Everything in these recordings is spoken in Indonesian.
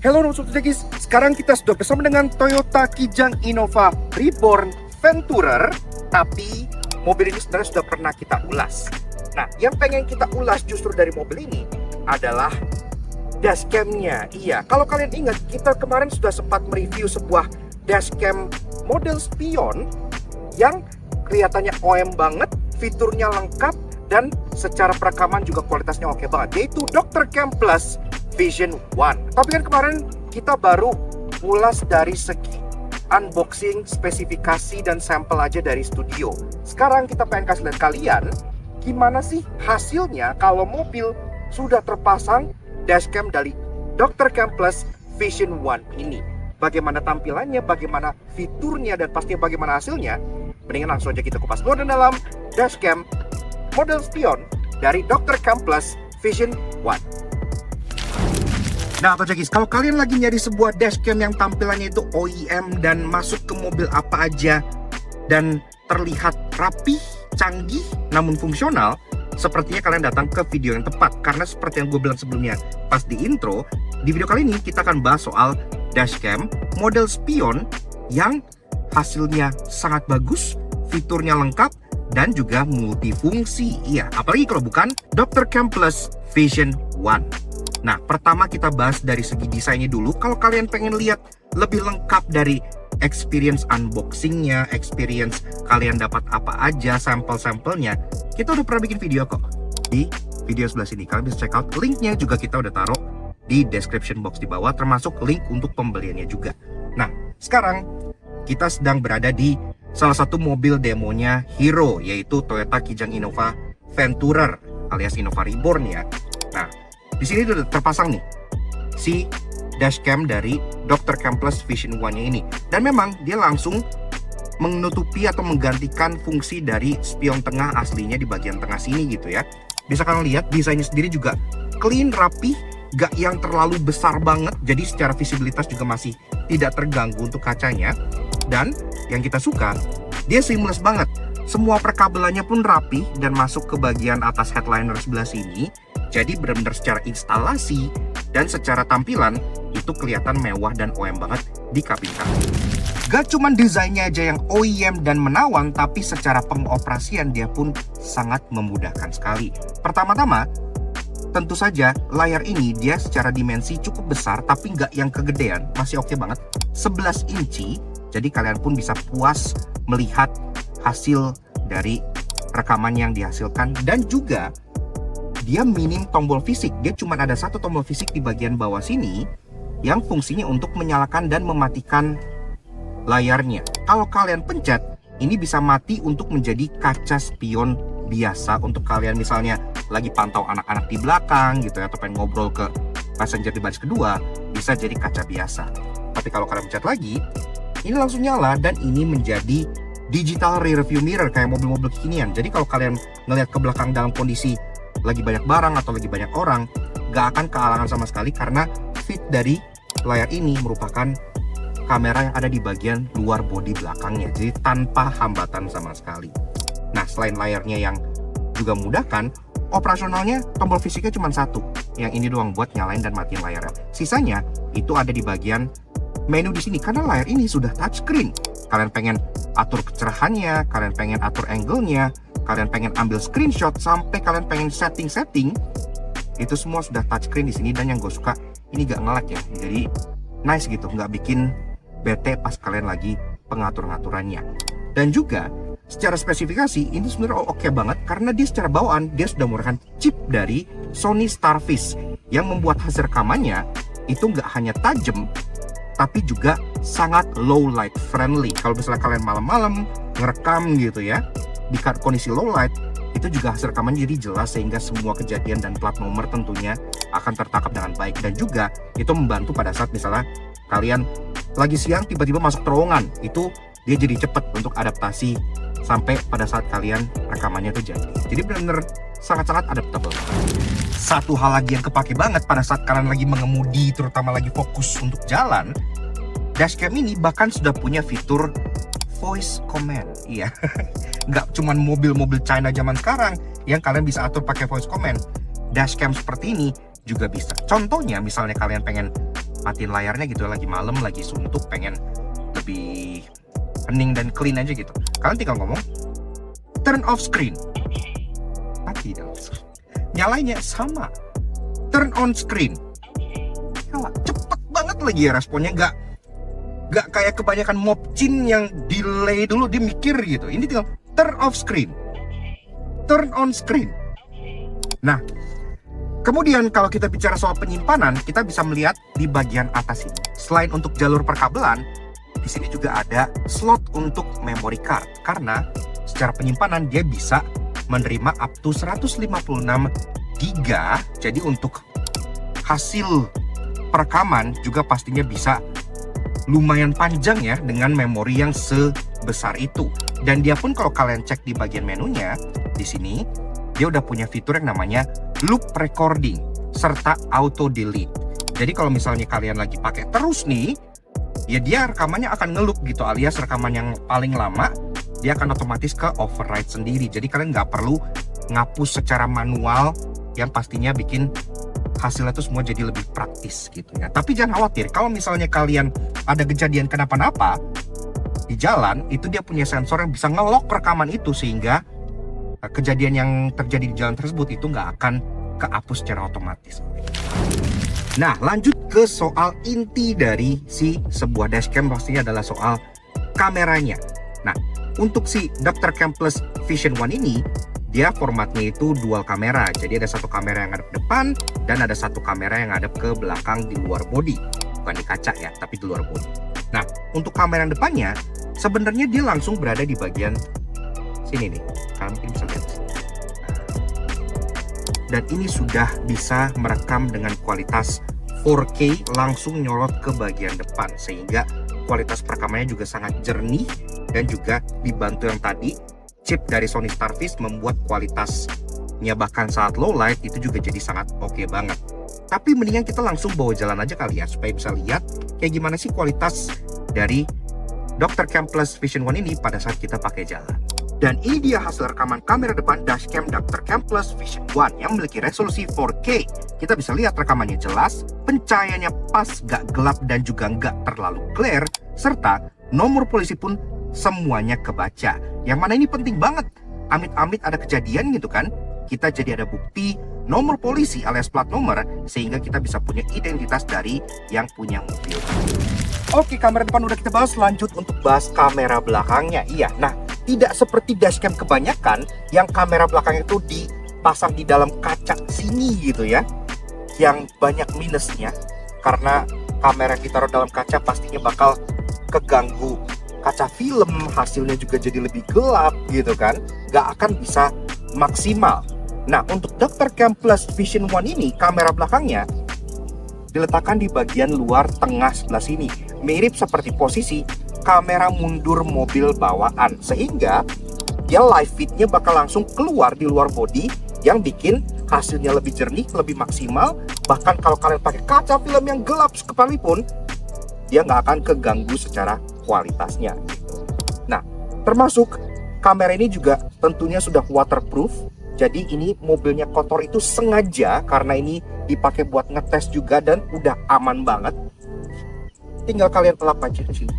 Halo Sobat, sekarang kita sudah bersama dengan Toyota Kijang Innova Reborn Venturer. Tapi mobil ini sebenarnya sudah pernah kita ulas. Nah, yang pengen kita ulas justru dari mobil ini adalah dashcam-nya. Iya, kalau kalian ingat, kita kemarin sudah sempat mereview sebuah dashcam model spion yang kelihatannya OM banget, fiturnya lengkap, dan secara perekaman juga kualitasnya oke banget, yaitu Dr. Cam Plus Vision One. Tapi kan kemarin kita baru ulas dari segi unboxing, spesifikasi, dan sampel aja dari studio. Sekarang kita pengen kasih lihat kalian gimana sih hasilnya kalau mobil sudah terpasang dashcam dari Dr. Cam Plus Vision One ini. Bagaimana tampilannya, bagaimana fiturnya, dan pastinya bagaimana hasilnya. Mendingan langsung aja kita kupas luar dan dalam dashcam model spion dari Dr. Cam Plus Vision One. Nah, Tojekis, kalau kalian lagi nyari sebuah dashcam yang tampilannya itu OEM dan masuk ke mobil apa aja dan terlihat rapi, canggih, namun fungsional, sepertinya kalian datang ke video yang tepat. Karena seperti yang gue bilang sebelumnya pas di intro, di video kali ini kita akan bahas soal dashcam model spion yang hasilnya sangat bagus, fiturnya lengkap, dan juga multifungsi. Iya, apalagi kalau bukan Dr. Cam Plus Vision One. Nah, pertama kita bahas dari segi desainnya dulu. Kalau kalian pengen lihat lebih lengkap dari experience unboxingnya, experience kalian dapat apa aja, sampel-sampelnya, kita udah pernah bikin video kok di video sebelah sini. Kalian bisa check out linknya, juga kita udah taruh di description box di bawah, termasuk link untuk pembeliannya juga. Nah, sekarang kita sedang berada di salah satu mobil demonya Hero, yaitu Toyota Kijang Innova Venturer alias Innova Reborn ya. Nah, di sini udah terpasang nih si dashcam dari Dr. Cam Plus Vision One-nya ini. Dan memang dia langsung menutupi atau menggantikan fungsi dari spion tengah aslinya di bagian tengah sini gitu ya. Bisa kalian lihat desainnya sendiri juga clean, rapi, gak yang terlalu besar banget. Jadi secara visibilitas juga masih tidak terganggu untuk kacanya. Dan yang kita suka, dia seamless banget. Semua perkabelannya pun rapi dan masuk ke bagian atas headliner sebelah sini. Jadi benar-benar secara instalasi dan secara tampilan itu kelihatan mewah dan OEM banget di kabin kanan. Gak cuman desainnya aja yang OEM dan menawan, tapi secara pengoperasian dia pun sangat memudahkan sekali. Pertama-tama, tentu saja layar ini dia secara dimensi cukup besar, tapi nggak yang kegedean, masih oke banget. 11 inci, jadi kalian pun bisa puas melihat hasil dari rekaman yang dihasilkan. Dan juga dia minim tombol fisik. Dia cuma ada satu tombol fisik di bagian bawah sini yang fungsinya untuk menyalakan dan mematikan layarnya. Kalau kalian pencet, ini bisa mati untuk menjadi kaca spion biasa untuk kalian misalnya lagi pantau anak-anak di belakang gitu ya, atau pengen ngobrol ke passenger di baris kedua, bisa jadi kaca biasa. Tapi kalau kalian pencet lagi, ini langsung nyala dan ini menjadi digital rear view mirror kayak mobil-mobil kekinian. Jadi kalau kalian ngelihat ke belakang dalam kondisi lagi banyak barang atau lagi banyak orang, gak akan kehalangan sama sekali karena fit dari layar ini merupakan kamera yang ada di bagian luar bodi belakangnya, jadi tanpa hambatan sama sekali. Nah, selain layarnya yang juga memudahkan, operasionalnya tombol fisiknya cuma satu, yang ini doang buat nyalain dan matiin layarnya. Sisanya itu ada di bagian menu di sini karena layar ini sudah touchscreen. Kalian pengen atur kecerahannya, kalian pengen atur angle-nya, kalian pengen ambil screenshot, sampai kalian pengen setting-setting, itu semua sudah touchscreen di sini. Dan yang gue suka, ini gak nge-lag ya, jadi nice gitu, nggak bikin bete pas kalian lagi pengatur-ngaturannya. Dan juga secara spesifikasi ini sebenarnya oke banget karena dia secara bawaan dia sudah menggunakan chip dari Sony Starfish yang membuat hasil rekamannya itu nggak hanya tajam tapi juga sangat low light friendly. Kalau misalnya kalian malam-malam ngerekam gitu ya di kondisi low light, itu juga hasil rekamannya jadi jelas sehingga semua kejadian dan plat nomor tentunya akan tertangkap dengan baik. Dan juga itu membantu pada saat misalnya kalian lagi siang tiba-tiba masuk terowongan, itu dia jadi cepet untuk adaptasi sampai pada saat kalian rekamannya itu jadi. Jadi benar-benar sangat-sangat adaptable. Satu hal lagi yang kepake banget pada saat kalian lagi mengemudi, terutama lagi fokus untuk jalan, dashcam ini bahkan sudah punya fitur voice command. Iya, nggak cuman mobil-mobil China zaman sekarang yang kalian bisa atur pakai voice command. Dashcam seperti ini juga bisa. Contohnya misalnya kalian pengen matiin layarnya gitu, lagi malam, lagi suntuk, pengen lebih hening dan clean aja gitu, kalian tinggal ngomong turn off screen, mati dong. Nyalainya sama, turn on screen, nyala. Cepet banget lagi ya responnya, nggak kayak kebanyakan Mobchin yang delay dulu, dia mikir gitu. Ini tinggal turn off screen, turn on screen. Nah, kemudian kalau kita bicara soal penyimpanan, kita bisa melihat di bagian atas ini. Selain untuk jalur perkabelan, di sini juga ada slot untuk memory card. Karena secara penyimpanan dia bisa menerima up to 156 GB. Jadi untuk hasil perekaman juga pastinya bisa lumayan panjang ya dengan memori yang sebesar itu. Dan dia pun kalau kalian cek di bagian menunya, di sini dia udah punya fitur yang namanya loop recording serta auto delete. Jadi kalau misalnya kalian lagi pakai terus nih, ya dia rekamannya akan ngeloop gitu, alias rekaman yang paling lama dia akan otomatis ke override sendiri. Jadi kalian nggak perlu ngapus secara manual, yang pastinya bikin hasilnya itu semua jadi lebih praktis gitu ya. Tapi jangan khawatir, kalau misalnya kalian ada kejadian kenapa-napa di jalan, itu dia punya sensor yang bisa nge-lock rekaman itu, sehingga kejadian yang terjadi di jalan tersebut itu nggak akan kehapus secara otomatis. Nah, lanjut ke soal inti dari si sebuah dashcam, pastinya adalah soal kameranya. Nah, untuk si Dr. Cam Plus Vision One ini, dia formatnya itu dual kamera. Jadi ada satu kamera yang ngadep depan dan ada satu kamera yang ngadep ke belakang di luar bodi. Bukan di kaca ya, tapi di luar bodi. Nah, untuk kamera yang depannya, sebenarnya dia langsung berada di bagian sini nih. Kalian mungkin bisa lihat. Dan ini sudah bisa merekam dengan kualitas 4K langsung nyolot ke bagian depan, sehingga kualitas perekamannya juga sangat jernih. Dan juga dibantu yang tadi chip dari Sony Starfish membuat kualitasnya bahkan saat low light itu juga jadi sangat oke banget. Tapi mendingan kita langsung bawa jalan aja kali ya, supaya bisa lihat kayak gimana sih kualitas dari Dr. Cam Plus Vision One ini pada saat kita pakai jalan. Dan ini dia hasil rekaman kamera depan dashcam Dr. Cam Plus Vision One yang memiliki resolusi 4K. Kita bisa lihat rekamannya jelas, pencahayaannya pas, gak gelap dan juga gak terlalu glare, serta nomor polisi pun semuanya kebaca. Yang mana ini penting banget. Amit-amit ada kejadian gitu kan, kita jadi ada bukti nomor polisi alias plat nomor, sehingga kita bisa punya identitas dari yang punya mobil. Oke, kamera depan udah kita bahas, lanjut untuk bahas kamera belakangnya. Iya, nah tidak seperti dashcam kebanyakan yang kamera belakang itu dipasang di dalam kaca sini gitu ya, yang banyak minusnya. Karena kamera yang ditaruh dalam kaca pastinya bakal keganggu kaca film, hasilnya juga jadi lebih gelap gitu kan, nggak akan bisa maksimal. Nah, untuk Dr. Cam Plus Vision One ini, kamera belakangnya diletakkan di bagian luar tengah sebelah sini, mirip seperti posisi kamera mundur mobil bawaan, sehingga dia live feed-nya bakal langsung keluar di luar body, yang bikin hasilnya lebih jernih, lebih maksimal. Bahkan kalau kalian pakai kaca film yang gelap sekalipun, dia nggak akan keganggu secara kualitasnya gitu. Nah, termasuk kamera ini juga tentunya sudah waterproof. Jadi ini mobilnya kotor itu sengaja karena ini dipakai buat ngetes juga, dan udah aman banget. Tinggal kalian elap aja di sini.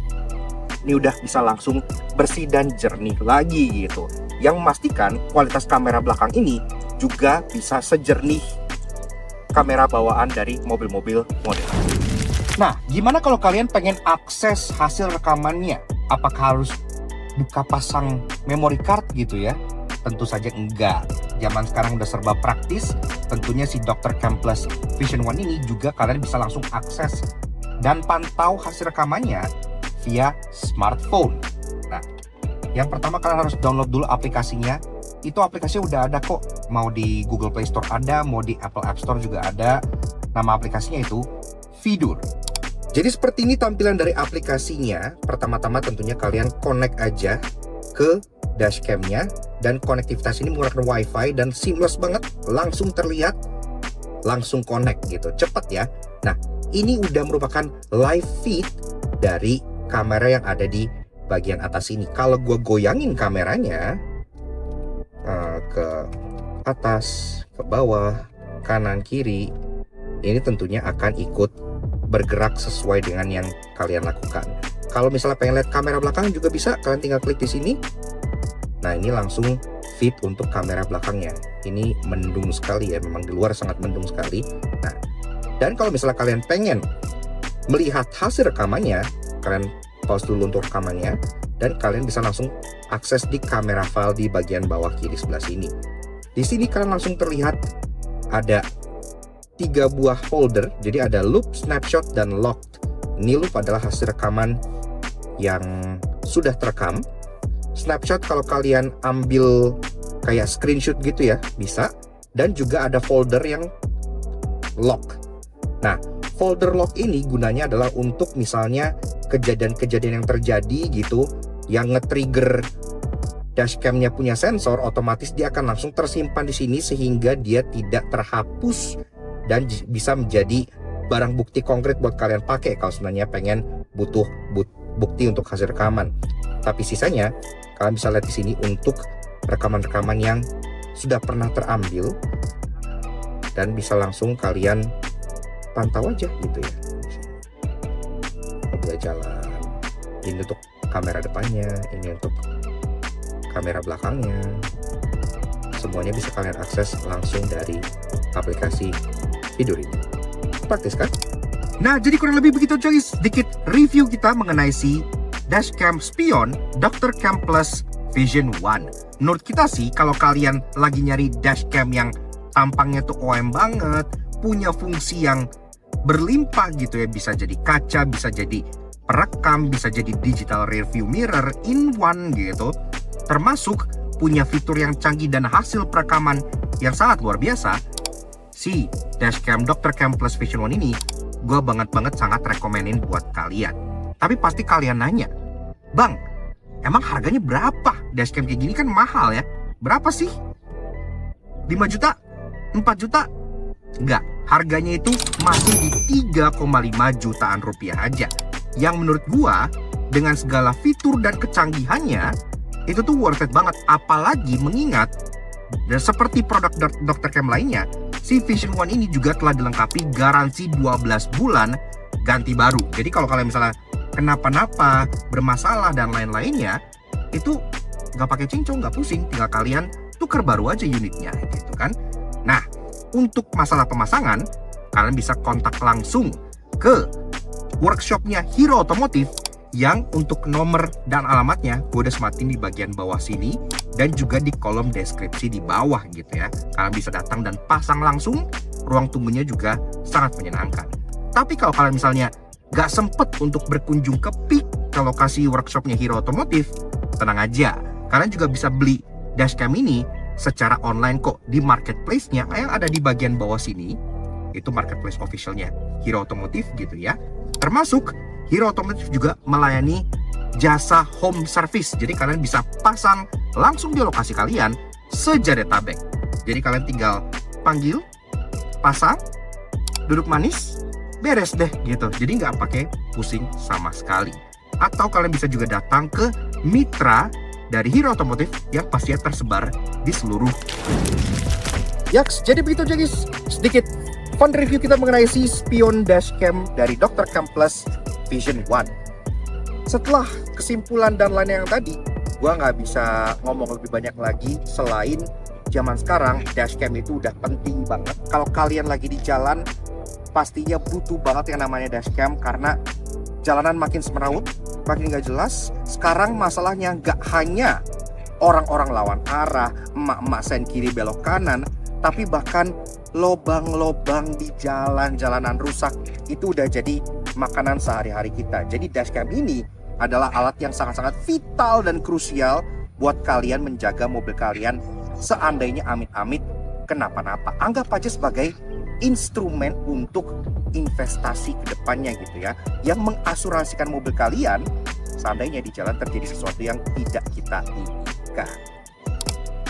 Ini udah bisa langsung bersih dan jernih lagi gitu. Yang memastikan kualitas kamera belakang ini juga bisa sejernih kamera bawaan dari mobil-mobil model. Nah, gimana kalau kalian pengen akses hasil rekamannya? Apakah harus buka pasang memory card gitu ya? Tentu saja enggak. Zaman sekarang udah serba praktis. Tentunya si Dr. Cam Plus Vision One ini juga kalian bisa langsung akses dan pantau hasil rekamannya via smartphone. Nah, yang pertama kalian harus download dulu aplikasinya. Itu aplikasinya udah ada kok. Mau di Google Play Store ada, mau di Apple App Store juga ada. Nama aplikasinya itu Vidur. Jadi seperti ini tampilan dari aplikasinya. Pertama-tama tentunya kalian connect aja ke dashcamnya, dan konektivitas ini menggunakan WiFi dan seamless banget, langsung terlihat, langsung connect gitu, cepet ya. Nah, ini udah merupakan live feed dari kamera yang ada di bagian atas ini. Kalau gue goyangin kameranya ke atas, ke bawah, kanan, kiri, ini tentunya akan ikut bergerak sesuai dengan yang kalian lakukan. Kalau misalnya pengen lihat kamera belakang juga bisa, kalian tinggal klik di sini. Nah, ini langsung fit untuk kamera belakangnya. Ini mendung sekali ya, memang di luar sangat mendung sekali. Nah, dan kalau misalnya kalian pengen melihat hasil rekamannya, kalian pause dulu untuk rekamannya, dan kalian bisa langsung akses di kamera file di bagian bawah kiri sebelah sini. Di sini kalian langsung terlihat ada 3 buah folder, jadi ada loop, snapshot, dan locked. Ini loop adalah hasil rekaman yang sudah terekam. Snapshot kalau kalian ambil kayak screenshot gitu ya, bisa. Dan juga ada folder yang lock. Nah, folder lock ini gunanya adalah untuk misalnya kejadian-kejadian yang terjadi gitu, yang nge-trigger dashcamnya punya sensor, otomatis dia akan langsung tersimpan di sini sehingga dia tidak terhapus dan bisa menjadi barang bukti konkret buat kalian pakai kalau sebenarnya pengen butuh bukti untuk hasil rekaman. Tapi sisanya kalian bisa lihat di sini untuk rekaman-rekaman yang sudah pernah terambil dan bisa langsung kalian pantau aja gitu ya. Mobil jalan, ini untuk kamera depannya, ini untuk kamera belakangnya. Semuanya bisa kalian akses langsung dari aplikasi Fitur ini. Praktis kan? Nah, jadi kurang lebih begitu guys, sedikit review kita mengenai si dashcam spion Dr. Cam Plus Vision One. Menurut kita sih, kalau kalian lagi nyari dashcam yang tampangnya tuh OM banget, punya fungsi yang berlimpah gitu ya, bisa jadi kaca, bisa jadi perekam, bisa jadi digital rear view mirror in one gitu, termasuk punya fitur yang canggih dan hasil perekaman yang sangat luar biasa, si dashcam Dr. Cam Plus Vision One ini gue banget sangat rekomenin buat kalian. Tapi pasti kalian nanya, Bang, emang harganya berapa? Dashcam kayak gini kan mahal ya. Berapa sih? 5 juta? 4 juta? Enggak, harganya itu masih di 3,5 jutaan rupiah aja. Yang menurut gua dengan segala fitur dan kecanggihannya itu tuh worth it banget. Apalagi mengingat dan seperti produk Dr. Cam lainnya, si Vision One ini juga telah dilengkapi garansi 12 bulan ganti baru. Jadi kalau kalian misalnya kenapa-napa, bermasalah dan lain-lainnya, itu nggak pakai cincong, nggak pusing, tinggal kalian tuker baru aja unitnya gitu kan. Nah, untuk masalah pemasangan, kalian bisa kontak langsung ke workshopnya Hero Otomotif yang untuk nomor dan alamatnya gue udah sematin di bagian bawah sini dan juga di kolom deskripsi di bawah gitu ya. Kalian bisa datang dan pasang langsung, ruang tunggunya juga sangat menyenangkan. Tapi kalau kalian misalnya gak sempet untuk berkunjung ke PIK ke lokasi workshopnya Hero Otomotif, tenang aja, kalian juga bisa beli dashcam ini secara online kok di marketplace-nya yang ada di bagian bawah sini. Itu marketplace officialnya Hero Otomotif gitu ya. Termasuk Hero Otomotif juga melayani jasa home service. Jadi kalian bisa pasang langsung di lokasi kalian sejadetabek. Jadi kalian tinggal panggil, pasang, duduk manis, beres deh gitu. Jadi nggak pakai pusing sama sekali. Atau kalian bisa juga datang ke mitra dari Hero Otomotif yang pastinya tersebar di seluruh. Yaks, jadi begitu guys, sedikit fun review kita mengenai si spion dashcam dari Dr. Cam Plus Vision One. Setelah kesimpulan dan lain yang tadi, gua nggak bisa ngomong lebih banyak lagi selain zaman sekarang dashcam itu udah penting banget. Kalau kalian lagi di jalan, pastinya butuh banget yang namanya dashcam karena jalanan makin semeraut, makin nggak jelas. Sekarang masalahnya nggak hanya orang-orang lawan arah, emak-emak sen kiri belok kanan, tapi bahkan lobang-lobang di jalanan rusak itu udah jadi makanan sehari-hari kita. Jadi dashcam ini adalah alat yang sangat-sangat vital dan krusial buat kalian menjaga mobil kalian seandainya amit-amit kenapa-napa. Anggap aja sebagai instrumen untuk investasi ke depannya gitu ya, yang mengasuransikan mobil kalian seandainya di jalan terjadi sesuatu yang tidak kita inginkan.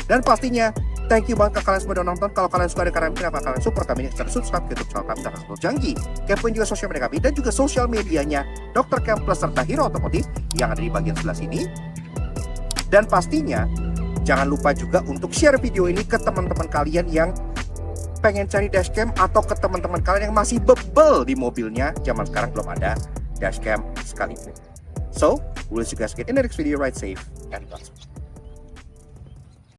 Dan pastinya thank you banget ke kalian semua udah nonton. Kalau kalian suka dengan kami, kenapa kalian support kami dengan cara subscribe ke YouTube channel kami dan Rasul Janji. Kepoin juga sosial media kami dan juga sosial medianya Dr. Cam Plus serta Hero Otomotif yang ada di bagian sebelah sini. Dan pastinya jangan lupa juga untuk share video ini ke teman-teman kalian yang pengen cari dashcam atau ke teman-teman kalian yang masih bebel di mobilnya, zaman sekarang belum ada dashcam sekalipun. So, we'll see you guys again in the next video. Ride safe and Godspeed.